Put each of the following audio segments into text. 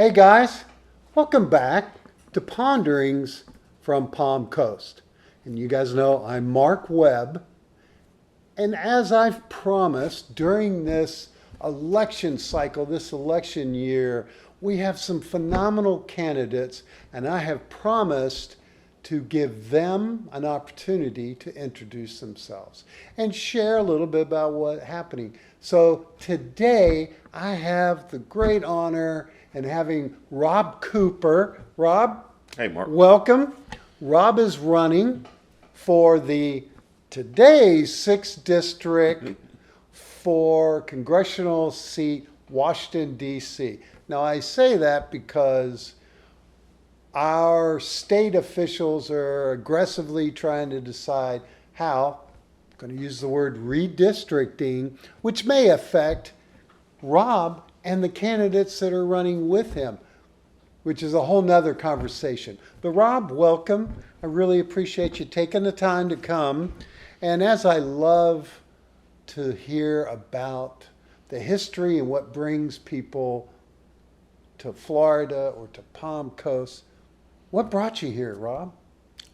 Hey guys, welcome back to Ponderings from Palm Coast. And you guys know I'm Mark Webb. And as I've promised during this election cycle, this election year, we have some phenomenal candidates, and I have promised to give them an opportunity to introduce themselves and share a little bit about what's happening. So today I have the great honor in having Rob Cooper. Rob, Hey, Mark. welcome. Rob is running for the today's 6th district for congressional seat Washington D.C. Now I say that because our state officials are aggressively trying to decide how, I'm going to use the word redistricting, which may affect Rob and the candidates that are running with him, which is a whole nother conversation. But Rob, welcome. I really appreciate you taking the time to come. And as I love to hear about the history and what brings people to Florida or to Palm Coast, what brought you here, Rob?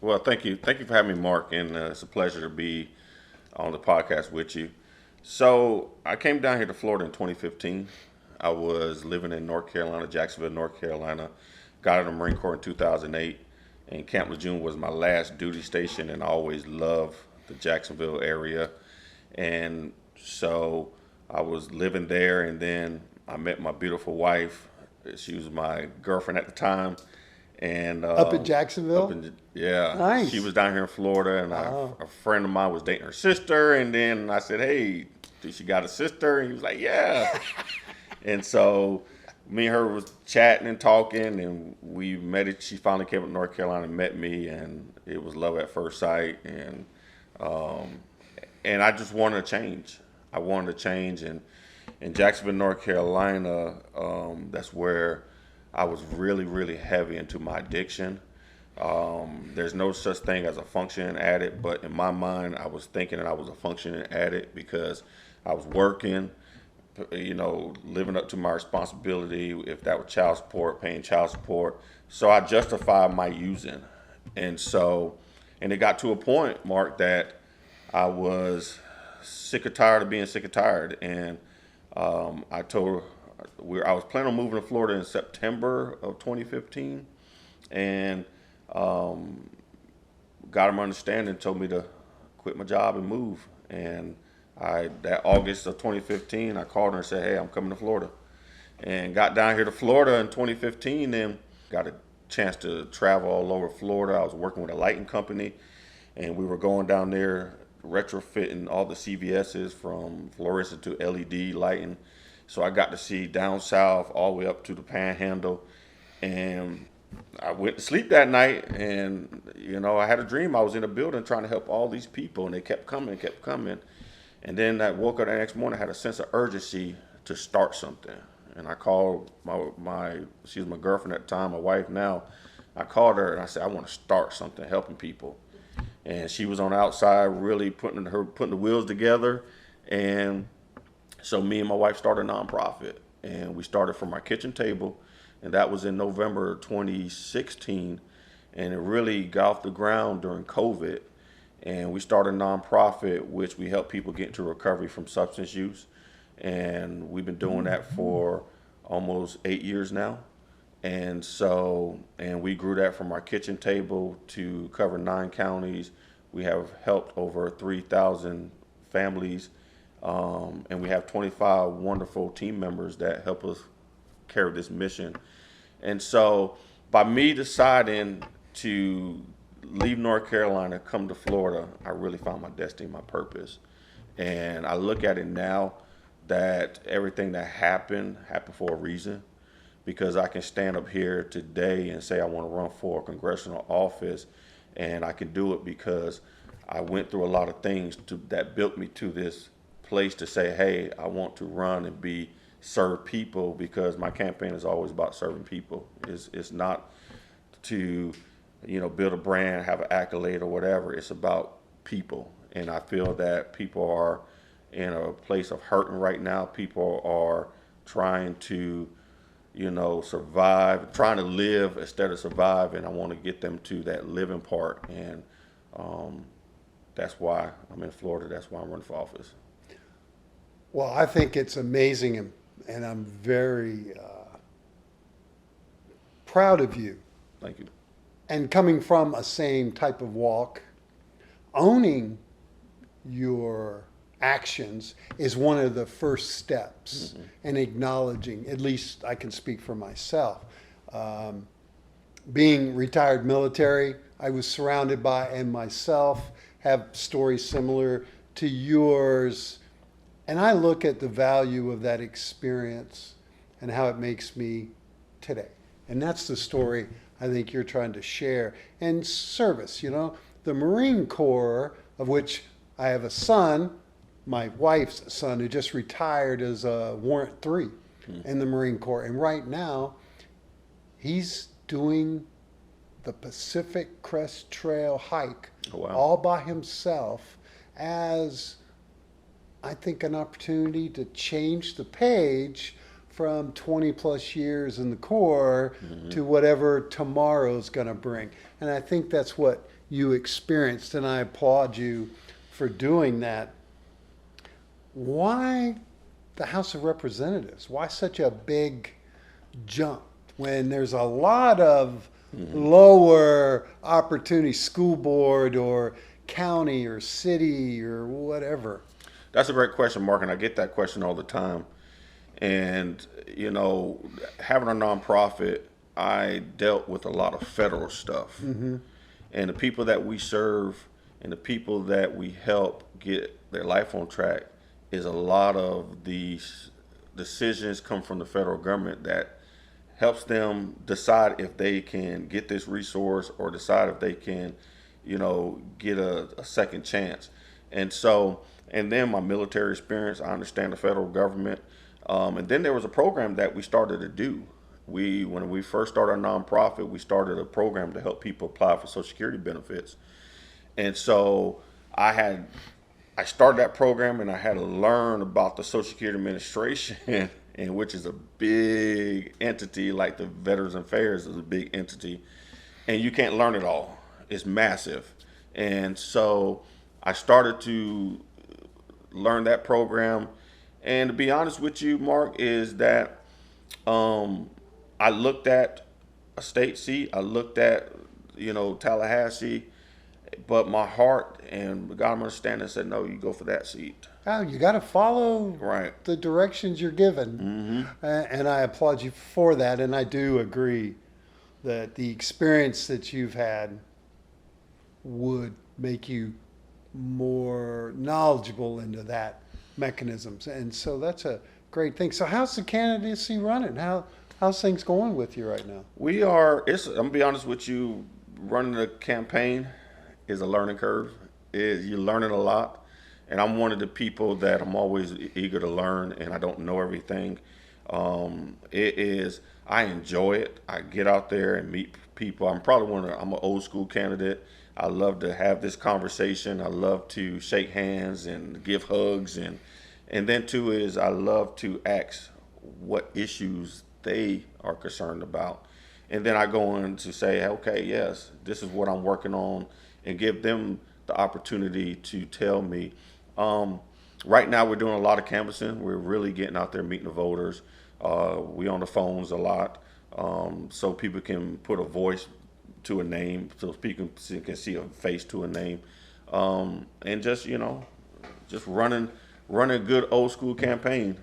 Well, thank you. Thank you for having me, Mark. And it's a pleasure to be on the podcast with you. So I came down here to Florida in 2015. I was living in North Carolina, Jacksonville, North Carolina. Got out of the Marine Corps in 2008. And Camp Lejeune was my last duty station. And I always loved the Jacksonville area. And so I was living there. And then I met my beautiful wife. She was my girlfriend at the time. And Up in Jacksonville? Yeah. Nice. She was down here in Florida, and Wow. a friend of mine was dating her sister. And then I said, "Hey, did she got a sister?" And he was like, "Yeah." And so me and her was chatting and talking, and we met. She finally came up to North Carolina and met me, and it was love at first sight. And I just wanted to change. I wanted to change, and in Jacksonville, North Carolina, that's where I was really, really heavy into my addiction. There's no such thing as a functioning addict, but in my mind, I was thinking that I was a functioning addict because I was working, living up to my responsibility, if that was child support, paying child support. So I justified my using. And it got to a point, Mark, that I was sick or tired of being sick or tired. And I told her, I was planning on moving to Florida in September of 2015, and got him understanding, told me to quit my job and move. And that August of 2015, I called her and said, "Hey, I'm coming to Florida," and got down here to Florida in 2015, and got a chance to travel all over Florida. I was working with a lighting company, and we were going down there retrofitting all the CVS's from fluorescent to LED lighting. So I got to see down south all the way up to the Panhandle, and I went to sleep that night, and I had a dream. I was in a building trying to help all these people, and they kept coming, and then I woke up the next morning, I had a sense of urgency to start something, and I called she was my girlfriend at the time, my wife now. I called her and I said, "I want to start something, helping people," and she was on the outside, really putting the wheels together, and so me and my wife started a nonprofit, and we started from our kitchen table, and that was in November 2016, and it really got off the ground during COVID. And we started a nonprofit which we help people get into recovery from substance use, and we've been doing that for almost 8 years now. And we grew that from our kitchen table to cover 9 counties. We have helped over 3,000 families. And we have 25 wonderful team members that help us carry this mission. And so by me deciding to leave North Carolina, come to Florida, I really found my destiny, my purpose. And I look at it now that everything that happened for a reason, because I can stand up here today and say I want to run for a congressional office, and I can do it because I went through a lot of things that built me to this place to say, hey, I want to run and serve people, because my campaign is always about serving people. It's not to build a brand, have an accolade or whatever. It's about people. And I feel that people are in a place of hurting right now. People are trying to survive, trying to live instead of survive, and I want to get them to that living part, and that's why I'm in Florida. That's why I'm running for office. Well, I think it's amazing, and I'm very proud of you. Thank you. And coming from a same type of walk, owning your actions is one of the first steps, and acknowledging, at least I can speak for myself. Being retired military, I was surrounded by, and myself have stories similar to yours. And I look at the value of that experience and how it makes me today. And that's the story I think you're trying to share. And service, the Marine Corps, of which I have a son, my wife's son, who just retired as a Warrant 3 in the Marine Corps. And right now, he's doing the Pacific Crest Trail hike all by himself as, I think, an opportunity to change the page from 20 plus years in the Corps to whatever tomorrow's going to bring. And I think that's what you experienced, and I applaud you for doing that. Why the House of Representatives? Why such a big jump when there's a lot of lower opportunity, school board or county or city or whatever? That's a great question, Mark, and I get that question all the time. And, having a nonprofit, I dealt with a lot of federal stuff. And the people that we serve and the people that we help get their life on track is a lot of these decisions come from the federal government that helps them decide if they can get this resource or decide if they can, get a second chance. And so, and then my military experience, I understand the federal government. And then there was a program that we started to do. When we first started our nonprofit, we started a program to help people apply for Social Security benefits. And so I started that program, and I had to learn about the Social Security Administration, and which is a big entity, like the Veterans Affairs is a big entity, and you can't learn it all. It's massive. And so I started to learn that program. And to be honest with you, Mark, is that I looked at a state seat. I looked at, Tallahassee, but my heart and God understanding said, no, you go for that seat. Oh, you got to follow the directions you're given. And I applaud you for that. And I do agree that the experience that you've had would make you more knowledgeable into that mechanisms. And so that's a great thing. So how's the candidacy running? How's things going with you right now? I'm gonna be honest with you, running a campaign is a learning curve. You're learning a lot. And I'm one of the people that I'm always eager to learn, and I don't know everything. I enjoy it. I get out there and meet people. I'm an old school candidate. I love to have this conversation. I love to shake hands and give hugs, and then too is I love to ask what issues they are concerned about, and then I go on to say, okay, yes, this is what I'm working on, and give them the opportunity to tell me. Right now, we're doing a lot of canvassing. We're really getting out there meeting the voters. We on the phones a lot, so people can put a voice to a name, so people can see a face to a name, and just running a good old school campaign.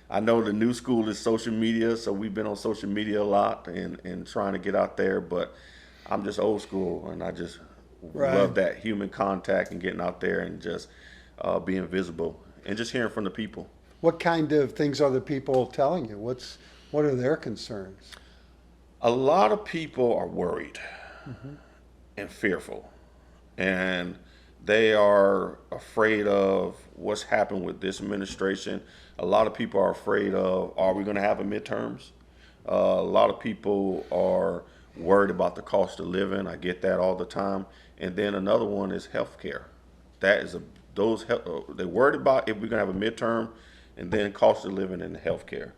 I know the new school is social media, so we've been on social media a lot and trying to get out there, but I'm just old school, and I just love that human contact and getting out there and just being visible and just hearing from the people. What kind of things are the people telling you? What are their concerns? A lot of people are worried and fearful, and they are afraid of what's happened with this administration. A lot of people are afraid of, are we going to have a midterms? A lot of people are worried about the cost of living. I get that all the time. And then another one is healthcare. They're worried about if we're going to have a midterm, and then cost of living and healthcare.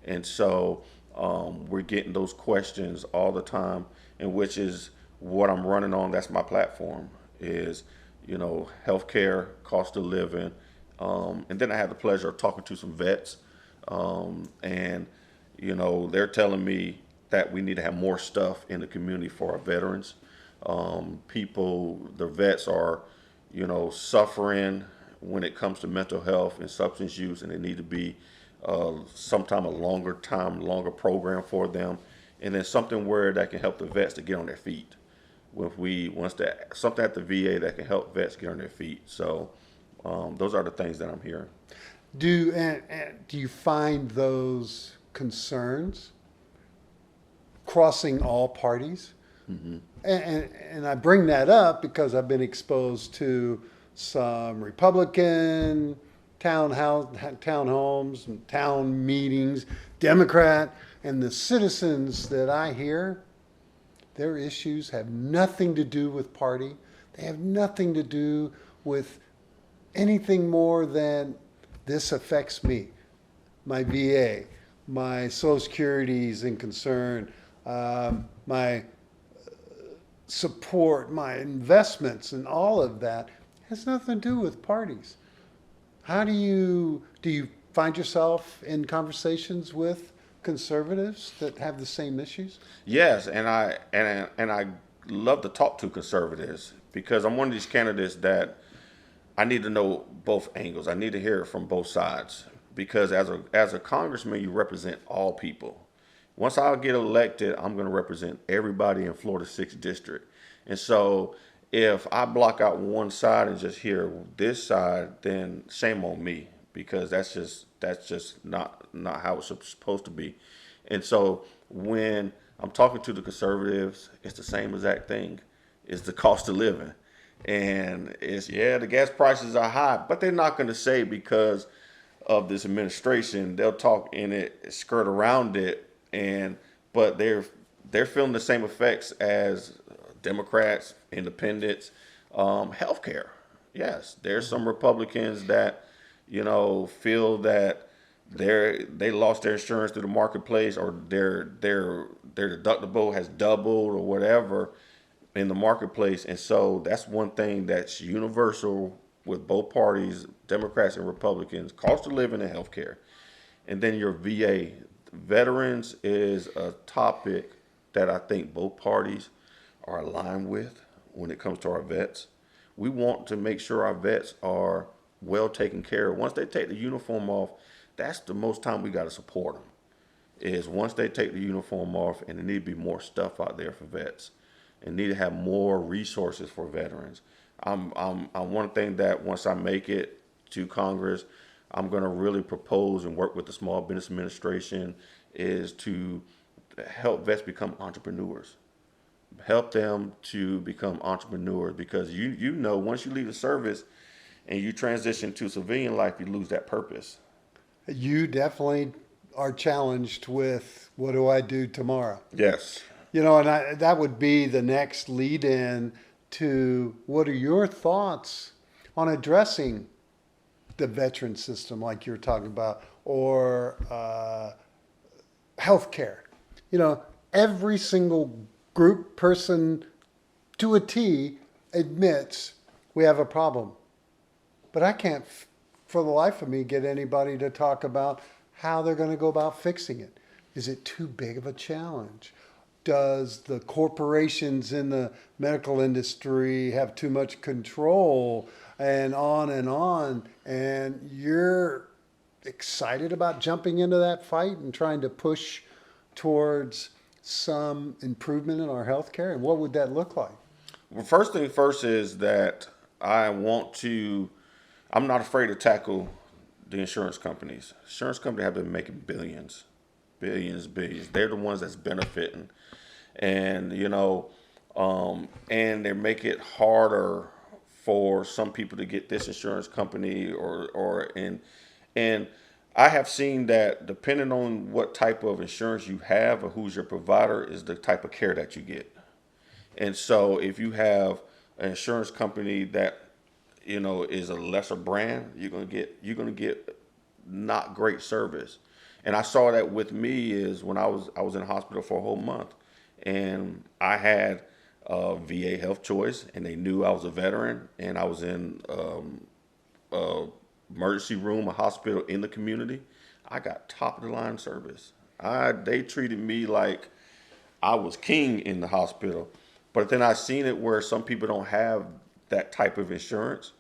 And so we're getting those questions all the time, and which is what I'm running on. That's my platform is, healthcare, cost of living. And then I had the pleasure of talking to some vets. And, they're telling me that we need to have more stuff in the community for our veterans. The vets are, suffering when it comes to mental health and substance use, and it need to be sometime a longer program for them, and then something where that can help the vets to get on their feet. Something at the VA that can help vets get on their feet. So those are the things that I'm hearing. Do you find those concerns crossing all parties? Mm-hmm. And I bring that up because I've been exposed to some Republican townhomes and town meetings, Democrat, and the citizens that I hear, their issues have nothing to do with party. They have nothing to do with anything more than this affects me, my VA, my Social Security is in concern, my support, my investments, and all of that has nothing to do with parties. How do you find yourself in conversations with conservatives that have the same issues? Yes, and I love to talk to conservatives because I'm one of these candidates that I need to know both angles. I need to hear it from both sides because as a congressman, you represent all people. Once I get elected, I'm going to represent everybody in Florida 6th District. And so if I block out one side and just hear this side, then shame on me because that's just not how it's supposed to be. And so when I'm talking to the conservatives, it's the same exact thing. It's the cost of living. And the gas prices are high, but they're not going to say because of this administration. They'll talk in it, skirt around it, but they're feeling the same effects as Democrats, independents, healthcare. Yes, there's some Republicans that feel that they lost their insurance through the marketplace, or their deductible has doubled or whatever in the marketplace. And so that's one thing that's universal with both parties, Democrats and Republicans: cost of living and healthcare. And then your VA. Veterans is a topic that I think both parties are aligned with when it comes to our vets. We want to make sure our vets are well taken care of. Once they take the uniform off, that's the most time we got to support them. Is once they take the uniform off, and there need to be more stuff out there for vets, and need to have more resources for veterans. I'm one thing that once I make it to Congress, I'm going to really propose and work with the Small Business Administration is to help vets become entrepreneurs. Help them to become entrepreneurs because once you leave the service and you transition to civilian life, you lose that purpose. You definitely are challenged with what do I do tomorrow? Yes. And that would be the next lead in to what are your thoughts on addressing the veteran system like you're talking about, or healthcare. Every single group, person to a T admits we have a problem. But I can't, for the life of me, get anybody to talk about how they're going to go about fixing it. Is it too big of a challenge? Does the corporations in the medical industry have too much control? And on and on. And you're excited about jumping into that fight and trying to push towards some improvement in our healthcare? And what would that look like? Well, first thing first is that I'm not afraid to tackle the insurance companies. Insurance companies have been making billions. They're the ones that's benefiting. And, and they make it harder for some people to get this insurance company and I have seen that depending on what type of insurance you have or who's your provider is the type of care that you get. And so if you have an insurance company that, is a lesser brand, you're gonna get not great service. And I saw that with me is when I was in the hospital for a whole month, and I had VA Health Choice, and they knew I was a veteran, and I was in a emergency room, a hospital in the community. I got top of the line service. They treated me like I was king in the hospital. But then I seen it where some people don't have that type of insurance,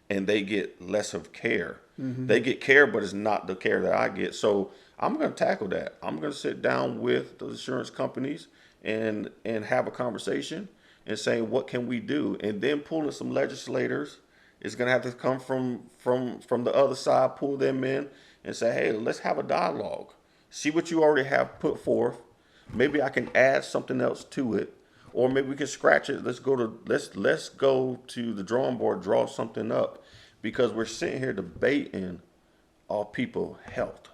and they get less of care. They get care, but it's not the care that I get. So I'm going to tackle that. I'm going to sit down with the insurance companies and have a conversation and say, what can we do? And then pulling some legislators. It's going to have to come from the other side, pull them in and say, hey, let's have a dialogue. See what you already have put forth. Maybe I can add something else to it, or maybe we can scratch it. Let's go to the drawing board, draw something up, because we're sitting here debating all people health,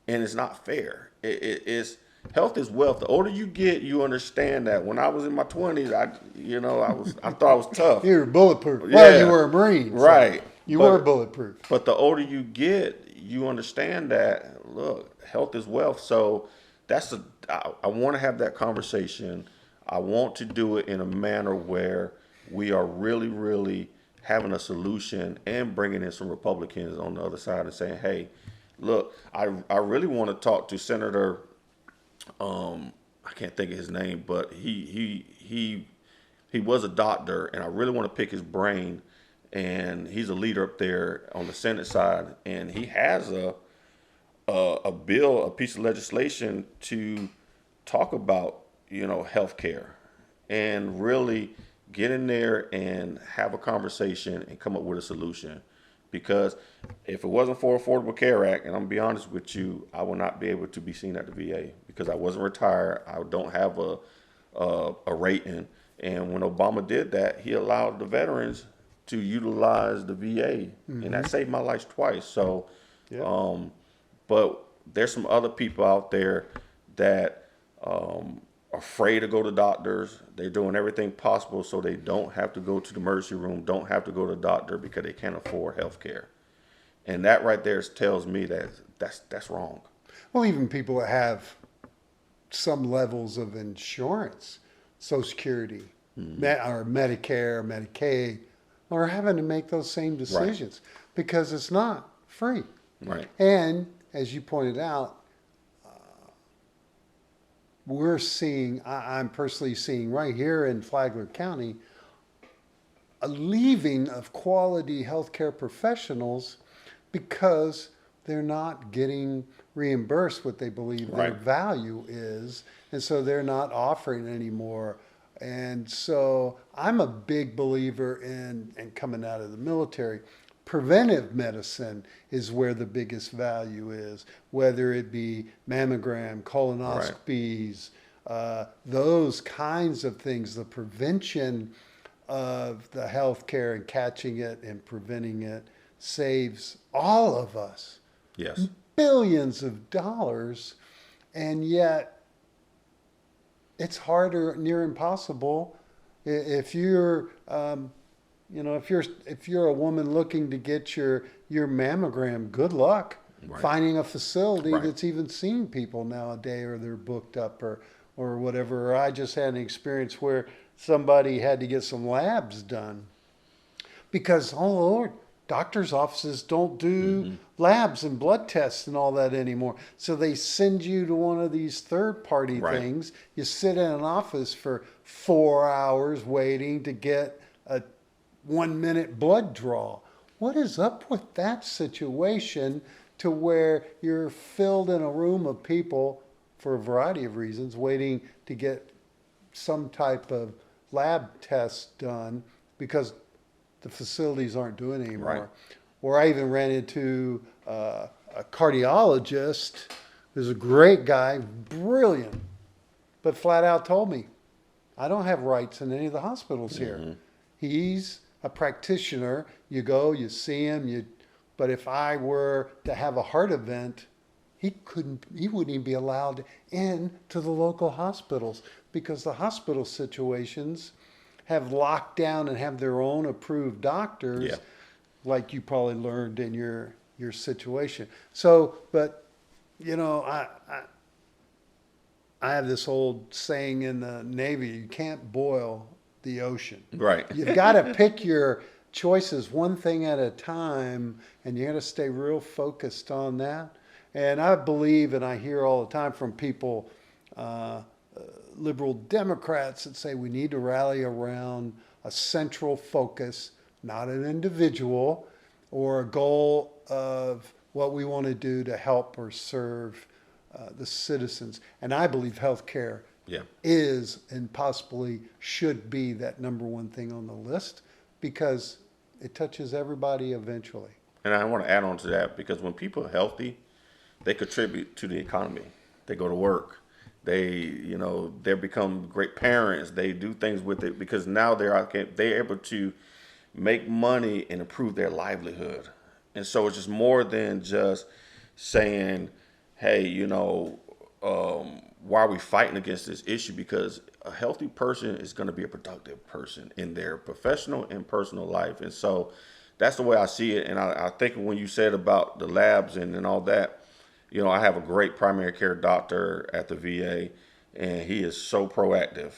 and it's not fair. It's health is wealth. The older you get, you understand that. When I was in my 20s, I thought I was tough. You were bulletproof. Yeah. Well, you were a Marine. So Right. you were bulletproof. But the older you get, you understand that, look, health is wealth. So I want to have that conversation. I want to do it in a manner where we are really, really having a solution and bringing in some Republicans on the other side and saying, hey, look, I really want to talk to Senator, I can't think of his name, but he was a doctor, and I really want to pick his brain. And he's a leader up there on the Senate side, and he has a bill, a piece of legislation to talk about, healthcare, and really get in there and have a conversation and come up with a solution. Because if it wasn't for Affordable Care Act, and I'm gonna be honest with you, I will not be able to be seen at the VA because I wasn't retired. I don't have a rating. And when Obama did that, he allowed the veterans to utilize the VA, and that saved my life twice. So, but there's some other people out there that are afraid to go to doctors. They're doing everything possible so they don't have to go to the emergency room, don't have to go to the doctor because they can't afford health care. And that right there tells me that that's wrong. Well, even people that have some levels of insurance, Social Security, or Medicare, Medicaid, are having to make those same decisions because it's not free. Right. And as you pointed out, I'm personally seeing right here in Flagler County, a leaving of quality healthcare professionals because they're not getting reimbursed what they believe their value is. And so they're not offering anymore. And so I'm a big believer in, and coming out of the military, preventive medicine is where the biggest value is, whether it be mammogram, colonoscopies, those kinds of things, the prevention of the healthcare and catching it and preventing it saves all of us billions of dollars, and yet it's hard or near impossible if you're if you're a woman looking to get your mammogram. Good luck finding a facility that's even seeing people nowadays, or they're booked up or whatever. Or I just had an experience where somebody had to get some labs done because, oh Lord, doctors' offices don't do labs and blood tests and all that anymore. So they send you to one of these third-party things. You sit in an office for 4 hours waiting to get a 1-minute blood draw. What is up with that situation to where you're filled in a room of people for a variety of reasons waiting to get some type of lab test done because the facilities aren't doing it anymore? Or I even ran into a cardiologist who's a great guy, brilliant, but flat out told me, I don't have rights in any of the hospitals here. He's a practitioner. You go, you see him, but if I were to have a heart event, he wouldn't even be allowed in to the local hospitals because the hospital situations have locked down and have their own approved doctors, like you probably learned in your situation. So, but You know, I have this old saying in the Navy: you can't boil the ocean. Right. You've got to pick your choices one thing at a time, and you got to stay real focused on that. And I believe, and I hear all the time from people, uh, liberal Democrats, that say we need to rally around a central focus, not an individual, or a goal of what we want to do to help or serve the citizens. And I believe healthcare Yeah. is and possibly should be that number one thing on the list because it touches everybody eventually. And I want to add on to that because when people are healthy, they contribute to the economy. They go to work. They become great parents. They do things with it because now they're able to make money and improve their livelihood. And so it's just more than just saying, hey, why are we fighting against this issue? Because a healthy person is going to be a productive person in their professional and personal life. And so that's the way I see it. And I think when you said about the labs and all that, I have a great primary care doctor at the VA, and he is so proactive.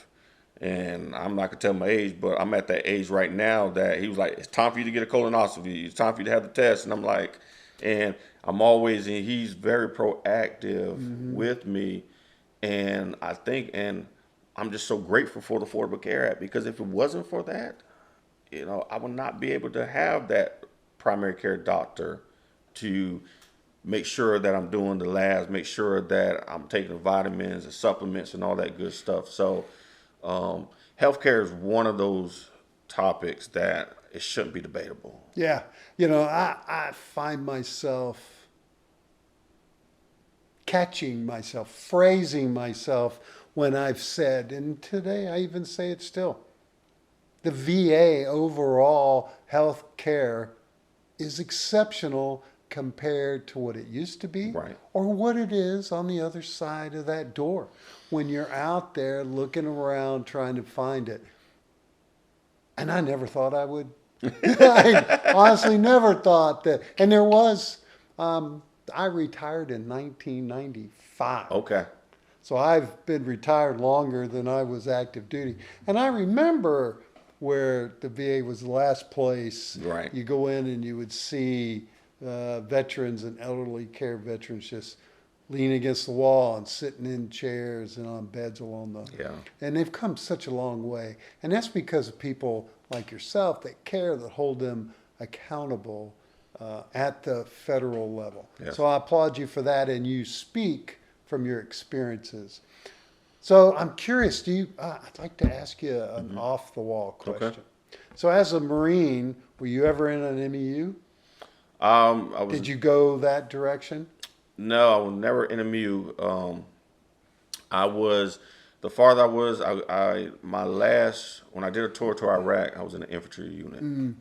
And I'm not gonna tell my age, but I'm at that age right now that he was like, "It's time for you to get a colonoscopy. It's time for you to have the test." And I'm like, and he's very proactive with me, and I'm just so grateful for the Affordable Care Act because if it wasn't for that, I would not be able to have that primary care doctor to make sure that I'm doing the labs, make sure that I'm taking the vitamins and supplements and all that good stuff. So, healthcare is one of those topics that it shouldn't be debatable. Yeah. I find myself catching myself, phrasing myself when I've said, and today I even say it still, the VA overall health care is exceptional compared to what it used to be Right. or what it is on the other side of that door when you're out there looking around trying to find it. And I never thought I would. I honestly never thought that. And there was, I retired in 1995. Okay. So I've been retired longer than I was active duty. And I remember where the VA was the last place. Right. You go in and you would see veterans and elderly care veterans just leaning against the wall and sitting in chairs and on beds along the. Yeah. And they've come such a long way. And that's because of people like yourself that care, that hold them accountable at the federal level. Yes. So I applaud you for that, and you speak from your experiences. So I'm curious, I'd like to ask you an off-the-wall question. Okay. So as a Marine, were you ever in an MEU? Did you go that direction? No, I was never in a MEU. The farther I was, when I did a tour to Iraq, I was in the infantry unit.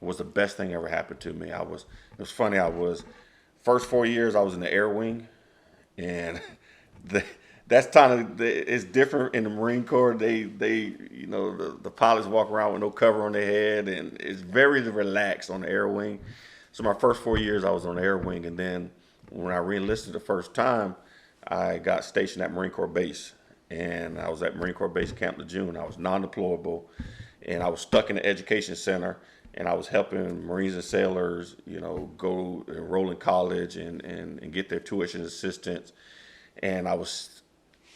It was the best thing ever happened to me. It was funny, first 4 years I was in the air wing, and that's it's different in the Marine Corps. The pilots walk around with no cover on their head, and it's very relaxed on the air wing. So my first 4 years I was on the air wing, and then when I re-enlisted the first time, I got stationed at Marine Corps Base, and I was at Marine Corps Base Camp Lejeune. I was non-deployable, and I was stuck in the education center, and I was helping Marines and sailors, go enroll in college and get their tuition assistance. And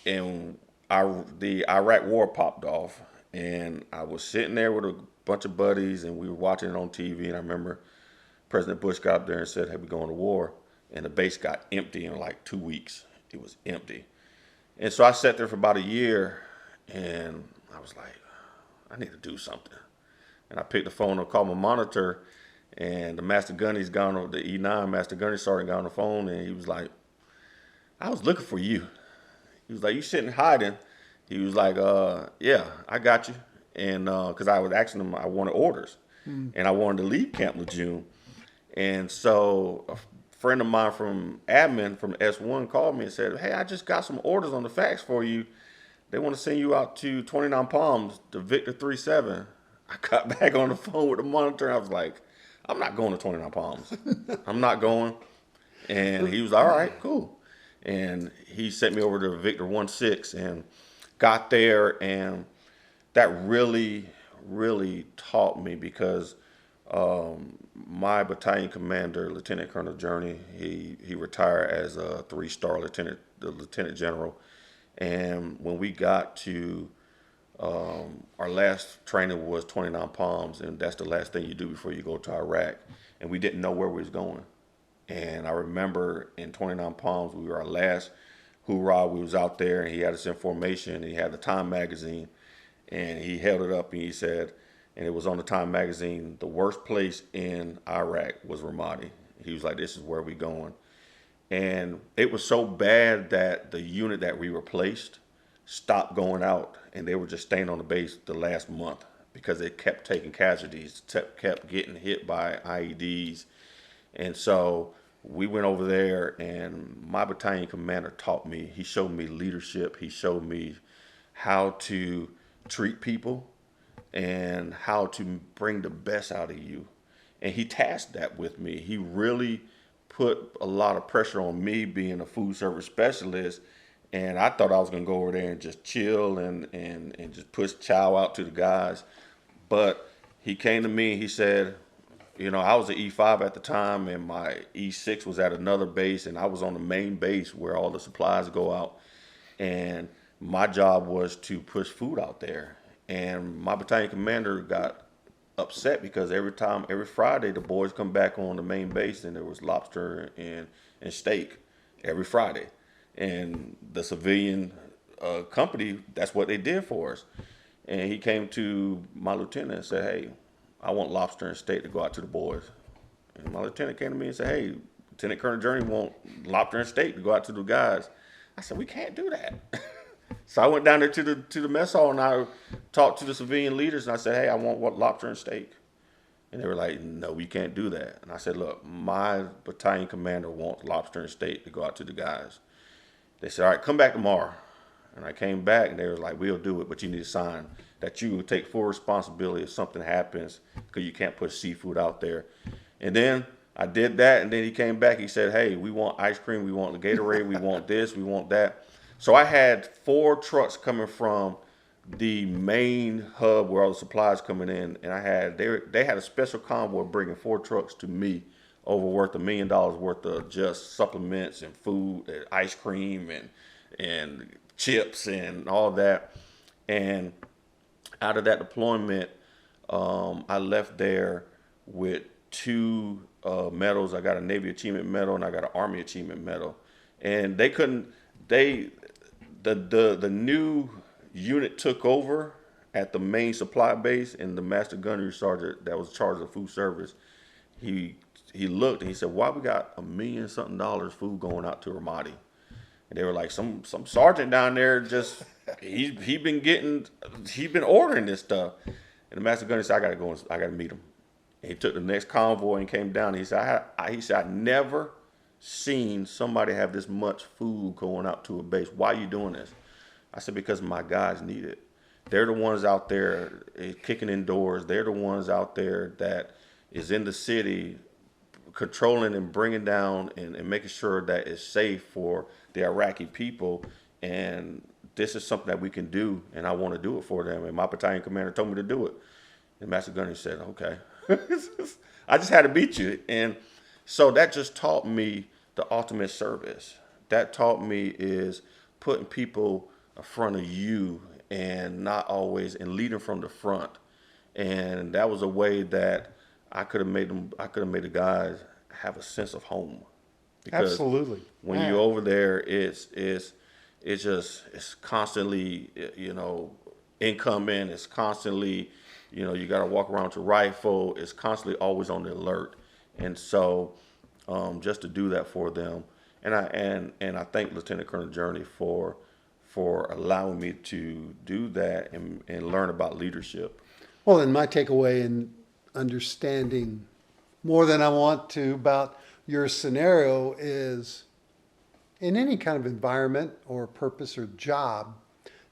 the Iraq War popped off, and I was sitting there with a bunch of buddies, and we were watching it on TV. And I remember President Bush got up there and said, "Hey, we're going to war," and the base got empty in like 2 weeks. It was empty, and so I sat there for about a year, and I was like, I need to do something. And I picked the phone up, called my monitor, and the Master Gunny's gone on the E9 Master Gunny Sergeant got on the phone, and he was like, "I was looking for you." He was like, "You sitting hiding?" He was like, "Yeah, I got you." And because I was asking him, I wanted orders, and I wanted to leave Camp Lejeune. And so a friend of mine from admin from S1 called me and said, "Hey, I just got some orders on the fax for you. They want to send you out to 29 Palms, to Victor 37. I got back on the phone with the monitor, and I was like, "I'm not going to 29 Palms. I'm not going." And he was like, "All right, cool." and he sent me over to Victor 16 and got there, and that really taught me because my battalion commander, Lieutenant Colonel Journey, he retired as a 3-star lieutenant general, and when we got to our last training was 29 Palms, and that's the last thing you do before you go to Iraq, and we didn't know where we was going. And I remember in 29 Palms, we were our last hoorah. We was out there, and he had us in formation, and he had the Time magazine, and he held it up, and he said, and it was on the Time magazine, the worst place in Iraq was Ramadi. He was like, this is where we going. And it was so bad that the unit that we replaced stopped going out, and they were just staying on the base the last month because they kept taking casualties, kept getting hit by IEDs. And so we went over there, and my battalion commander taught me. He showed me leadership. He showed me how to treat people and how to bring the best out of you. And he tasked that with me. He really put a lot of pressure on me being a food service specialist. And I thought I was going to go over there and just chill and just push chow out to the guys. But he came to me and he said, you know, I was an E5 at the time, and my E6 was at another base, and I was on the main base where all the supplies go out. And my job was to push food out there. And my battalion commander got upset because every Friday, the boys come back on the main base, and there was lobster and steak every Friday. And the civilian company, that's what they did for us. And he came to my lieutenant and said, hey, I want lobster and steak to go out to the boys. And my lieutenant came to me and said, hey, Lieutenant Colonel Journey want lobster and steak to go out to the guys. I said, we can't do that. So I went down there to the mess hall, and I talked to the civilian leaders, and I said, hey, I want lobster and steak. And they were like, no, we can't do that. And I said, look, my battalion commander wants lobster and steak to go out to the guys. They said, all right, come back tomorrow. And I came back, and they were like, we'll do it, but you need to sign that you will take full responsibility if something happens because you can't put seafood out there. And then I did that, and then he came back. He said, hey, we want ice cream. We want the Gatorade. We want this. We want that. So I had 4 trucks coming from the main hub where all the supplies coming in, and they had a special convoy bringing 4 trucks to me over worth $1 million worth of just supplements and food, and ice cream and chips and all that. And out of that deployment, I left there with 2 medals. I got a Navy Achievement Medal, and I got an Army Achievement Medal. And the new unit took over at the main supply base, and the master gunnery sergeant that was in charge of food service, he looked and he said, why we got $1 million something food going out to Ramadi? And they were like, some sergeant down there just he been ordering this stuff. And the master gunner said, I gotta meet him. And he took the next convoy and came down. And he said, I never seen somebody have this much food going out to a base. Why are you doing this? I said, because my guys need it. They're the ones out there kicking in doors. They're the ones out there that is in the city controlling and bringing down and making sure that it's safe for the Iraqi people. And this is something that we can do, and I want to do it for them. And my battalion commander told me to do it. And Master Gunner said, okay. I just had to beat you. And so that just taught me the ultimate service. That taught me is putting people in front of you and not always, and leading from the front. And that was a way that I could have made the guys have a sense of home. Because Absolutely. when you're over there, it's constantly, incoming. It's constantly, you got to walk around with your rifle. It's constantly always on the alert. And so, just to do that for them, and I thank Lieutenant Colonel Journey for allowing me to do that and learn about leadership. Well, and my takeaway in understanding more than I want to about your scenario is in any kind of environment or purpose or job,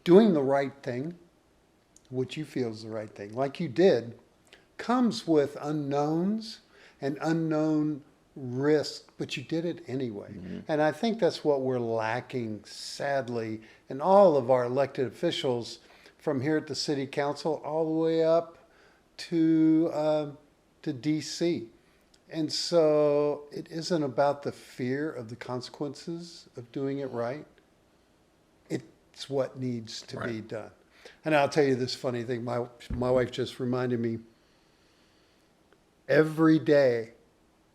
doing the right thing, what you feel is the right thing, like you did, comes with unknowns and unknown risk, but you did it anyway. And I think that's what we're lacking, sadly, in all of our elected officials, from here at the city council all the way up to DC. And so it isn't about the fear of the consequences of doing it right. It's what needs to be done. And I'll tell you this funny thing. My wife just reminded me, every day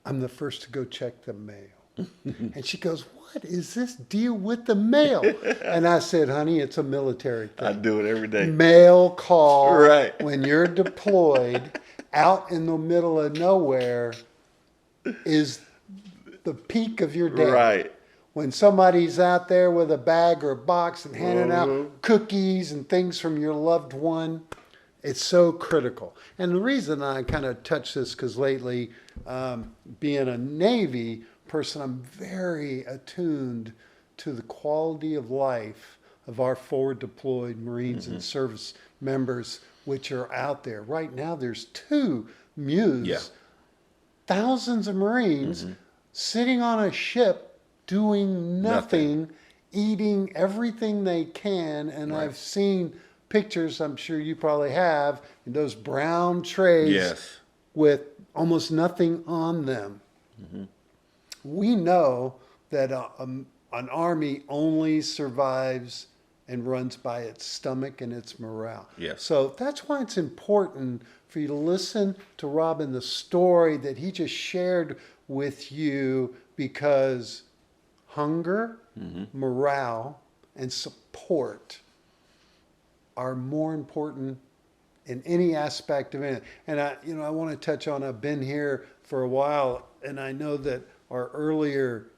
I'm the first to go check the mail. And she goes, "What is this deal with the mail?" And I said, "Honey, it's a military thing. I do it every day. Mail call Right. when you're deployed out in the middle of nowhere is the peak of your day. Right. When somebody's out there with a bag or a box and handing out cookies and things from your loved one, it's so critical. And the reason I kind of touch this, because lately, being a Navy person, I'm very attuned to the quality of life of our forward deployed Marines and service members, which are out there. Right now, there's 2 MUs, Yeah. thousands of Marines sitting on a ship doing nothing, eating everything they can. And I've seen pictures, I'm sure you probably have, in those brown trays Yes. with almost nothing on them. We know that an army only survives and runs by its stomach and its morale. Yes. So that's why it's important for you to listen to Robin, the story that he just shared with you, because hunger, morale, and support are more important in any aspect of it. And I want to touch on, I've been here for a while, and I know that our earlier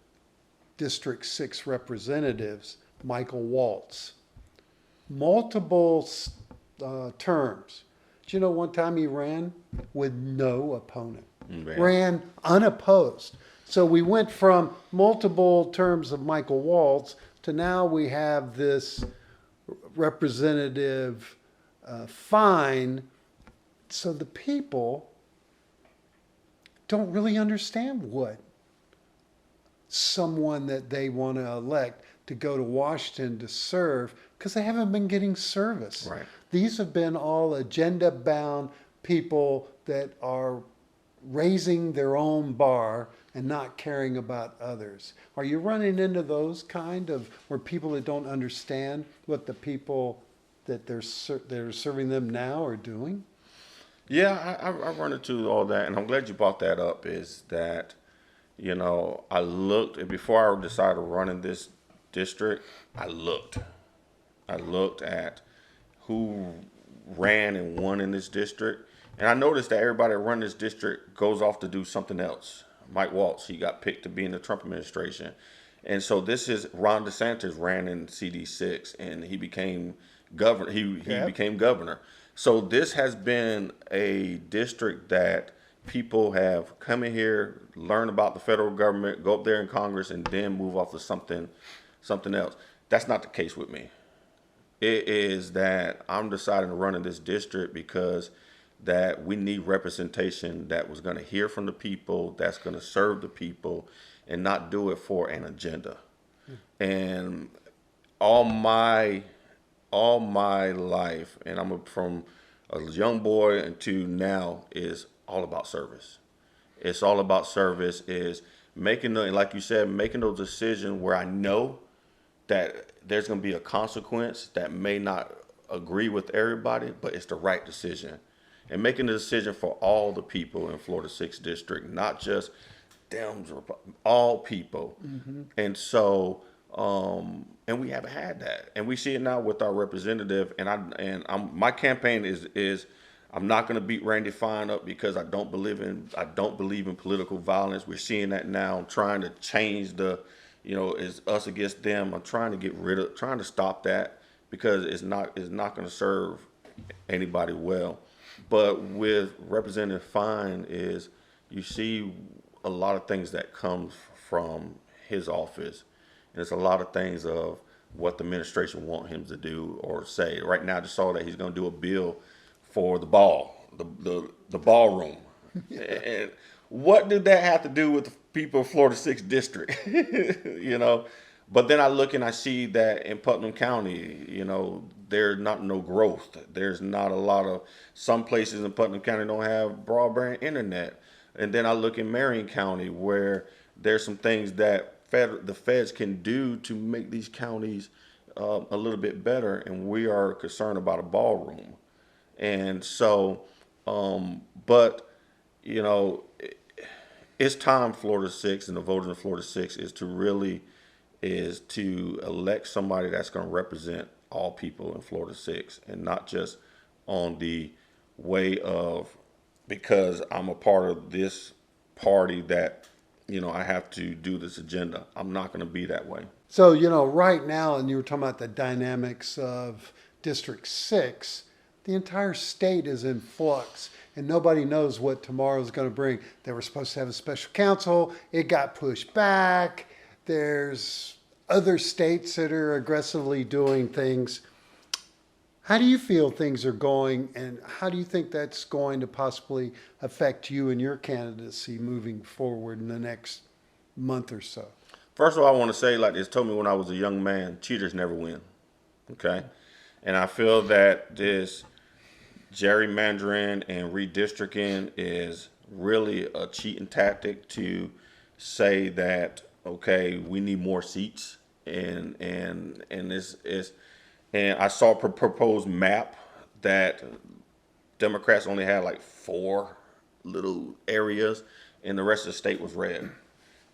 District 6 representatives, Michael Waltz, multiple terms. Do you know one time he ran with no opponent? Ran unopposed. So we went from multiple terms of Michael Waltz to now we have this Representative Fine. So the people don't really understand what someone that they want to elect to go to Washington to serve, because they haven't been getting service. Right. These have been all agenda-bound people that are raising their own bar and not caring about others. Are you running into those kind of, where people that don't understand what the people that they're serving them now are doing? Yeah, I run into all that, and I'm glad you brought that up. Is that, I looked, before I decided to run in this district, I looked at who ran and won in this district, and I noticed that everybody that run this district goes off to do something else. Mike Waltz, he got picked to be in the Trump administration. And so this is Ron DeSantis ran in CD6 and he became governor. He became governor. So this has been a district that people have come in here, learn about the federal government, go up there in Congress, and then move off to something else. That's not the case with me. It is that I'm deciding to run in this district because that we need representation that was going to hear from the people, that's going to serve the people, and not do it for an agenda. And all my life, and I'm from a young boy until now, is all about service. It's all about service, is making like you said, making those decisions where I know that there's going to be a consequence that may not agree with everybody, but it's the right decision. And making the decision for all the people in Florida 6th District, not just them, all people. And so, and we haven't had that. And we see it now with our representative. And my campaign is I'm not going to beat Randy Fine up because I don't believe in political violence. We're seeing that now. I'm trying to change it's us against them. I'm trying to stop that, because it's not going to serve anybody well. But with Representative Fine, is you see a lot of things that comes from his office, and it's a lot of things of what the administration want him to do or say. Right now, I just saw that he's going to do a bill for the ballroom. And what did that have to do with the people of Florida 6th District? You know, but then I look and I see that in Putnam County, you know, there's not no growth. There's not a lot of, some places in Putnam County don't have broadband internet. And then I look in Marion County where there's some things that the feds can do to make these counties a little bit better. And we are concerned about a ballroom. And so, but, you know, it's time Florida 6 and the voters in Florida 6 is to elect somebody that's going to represent all people in Florida 6 and not just on the way of, because I'm a part of this party that, you know, I have to do this agenda. I'm not going to be that way. So, you know, right now, and you were talking about the dynamics of District 6, the entire state is in flux and nobody knows what tomorrow's going to bring. They were supposed to have a special counsel. It got pushed back. There's other states that are aggressively doing things. How do you feel things are going, and how do you think that's going to possibly affect you and your candidacy moving forward in the next month or so? First of all, I want to say, like this told me when I was a young man, cheaters never win. Okay? And I feel that this gerrymandering and redistricting is really a cheating tactic to say that, okay, we need more seats. And this is, and I saw a proposed map that Democrats only had like 4 little areas and the rest of the state was red.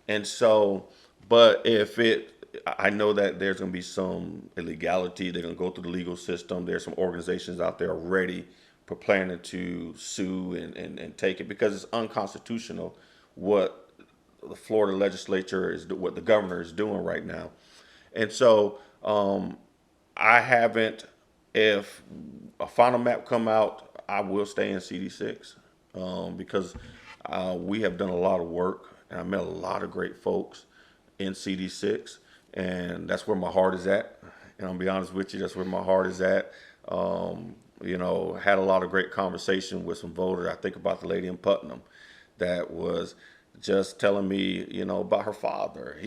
And so, but I know that there's going to be some illegality. They're going to go through the legal system. There's some organizations out there already planning to sue and take it because it's unconstitutional what the Florida legislature what the governor is doing right now. And so I haven't, if a final map come out, I will stay in CD6 because we have done a lot of work and I met a lot of great folks in CD6 and that's where my heart is at. And I'll be honest with you, that's where my heart is at. You know, had a lot of great conversation with some voters. I think about the lady in Putnam that was just telling me, you know, about her father.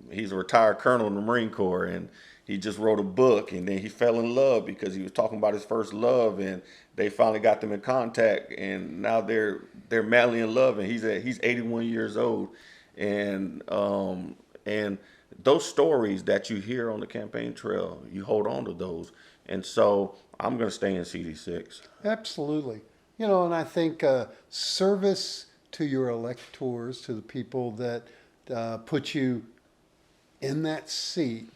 He's a retired colonel in the Marine Corps, and he just wrote a book, and then he fell in love because he was talking about his first love, and they finally got them in contact, and now they're madly in love, and he's 81 years old, and those stories that you hear on the campaign trail, you hold on to those, and so I'm going to stay in CD6. Absolutely. You know, and I think service to your electors, to the people that put you in that seat,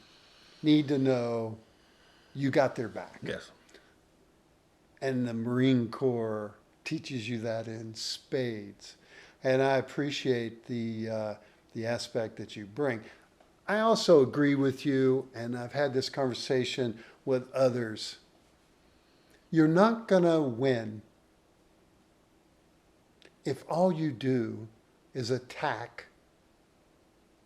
need to know you got their back. Yes. And the Marine Corps teaches you that in spades. And I appreciate the aspect that you bring. I also agree with you, and I've had this conversation with others. You're not going to win if all you do is attack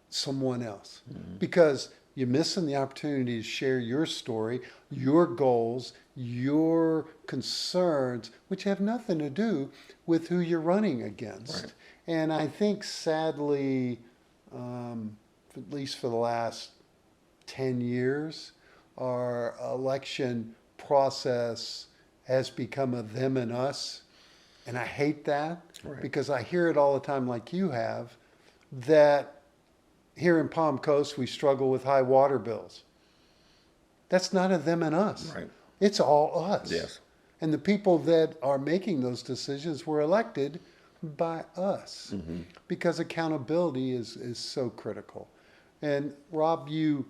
someone else. Mm-hmm. Because you're missing the opportunity to share your story, your goals, your concerns, which have nothing to do with who you're running against. Right. And I think, sadly, at least for the last 10 years, our election process has become a them and us. And I hate that. Right. Because I hear it all the time, like you have, that here in Palm Coast, we struggle with high water bills. That's not a them and us. Right. It's all us. Yes. And the people that are making those decisions were elected by us. Mm-hmm. Because accountability is so critical. And Rob, you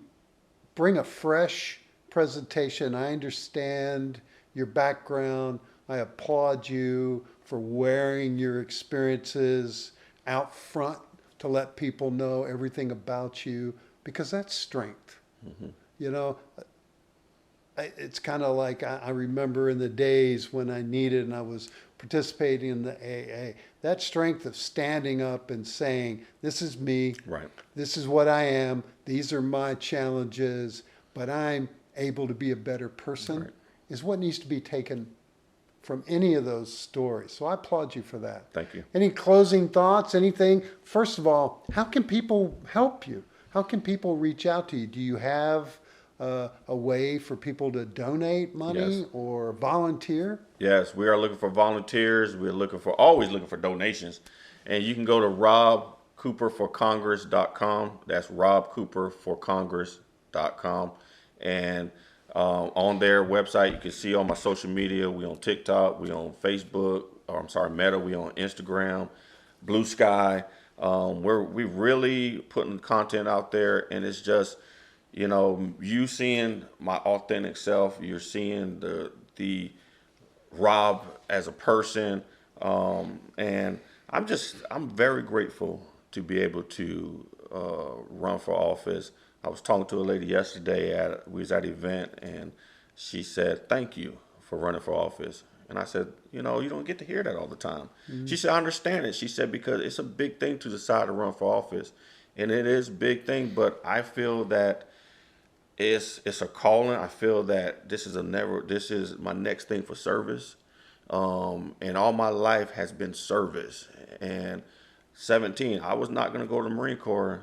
bring a fresh presentation. I understand your background. I applaud you for wearing your experiences out front to let people know everything about you, because that's strength. Mm-hmm. You know, it's kind of like I remember in the days when I needed and I was participating in the AA, that strength of standing up and saying, this is me, right. This is what I am, these are my challenges, but I'm able to be a better person, right. is what needs to be taken from any of those stories. So I applaud you for that. Thank you. Any closing thoughts? Anything? First of all, how can people help you? How can people reach out to you? Do you have a way for people to donate money Yes. or volunteer? Yes, we are looking for volunteers. We're always looking for donations. And you can go to robcooperforcongress.com. That's robcooperforcongress.com. And on their website, you can see all my social media. We on TikTok, we on Facebook, or I'm sorry, Meta, we on Instagram, Blue Sky. We really putting content out there, and it's just, you seeing my authentic self. You're seeing the Rob as a person, and I'm very grateful to be able to run for office. I was talking to a lady yesterday we was at an event, and she said, "Thank you for running for office." And I said, you don't get to hear that all the time. Mm-hmm. She said, "I understand it." She said, "Because it's a big thing to decide to run for office, and it is a big thing. But I feel that it's a calling. I feel that this is my next thing for service. And all my life has been service. And 17, I was not going to go to the Marine Corps.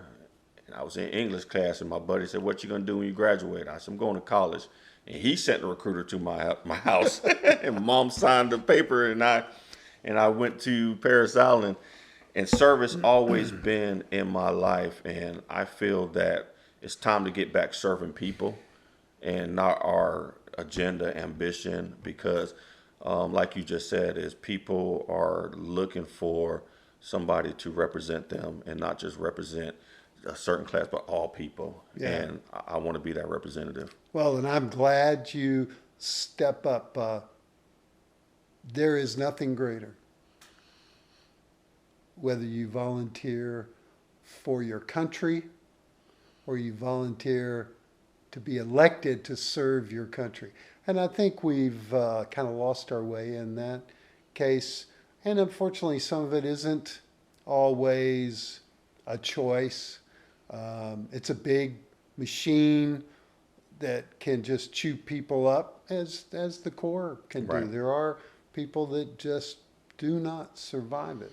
And I was in English class, and my buddy said, "What you going to do when you graduate?" I said, "I'm going to college." And he sent the recruiter to my house, and Mom signed the paper, and I went to Paris Island. And service always been in my life, and I feel that it's time to get back serving people and not our agenda, ambition, because like you just said, is people are looking for somebody to represent them and not just represent a certain class, but all people. Yeah. And I want to be that representative. Well, and I'm glad you step up. There is nothing greater. Whether you volunteer for your country or you volunteer to be elected to serve your country. And I think we've kind of lost our way in that case. And unfortunately, some of it isn't always a choice. It's a big machine that can just chew people up, as the Corps can do. Right. There are people that just do not survive it.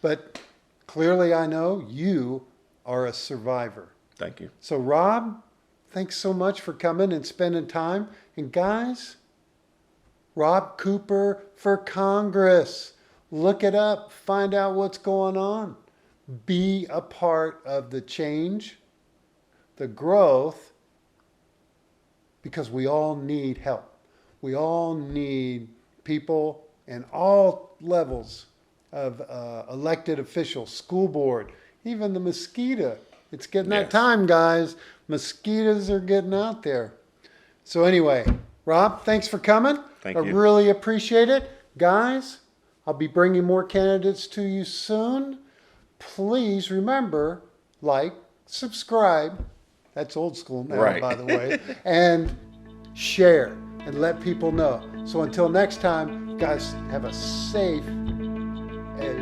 But clearly I know you are a survivor. Thank you. So Rob, thanks so much for coming and spending time. And guys, Rob Cooper for Congress. Look it up. Find out what's going on. Be a part of the change, the growth, because we all need help. We all need people in all levels of elected officials, school board, even the mosquito. It's getting that time, guys. Mosquitoes are getting out there. So anyway, Rob, thanks for coming. Thank you. I really appreciate it. Guys, I'll be bringing more candidates to you soon. Please remember, subscribe. That's old school now, right, by the way. And share and let people know. So until next time, guys, have a safe day.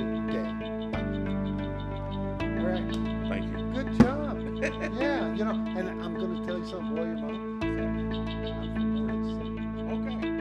All right. Thank you. Good job. Yeah, and I'm going to tell you something while you're on. Okay.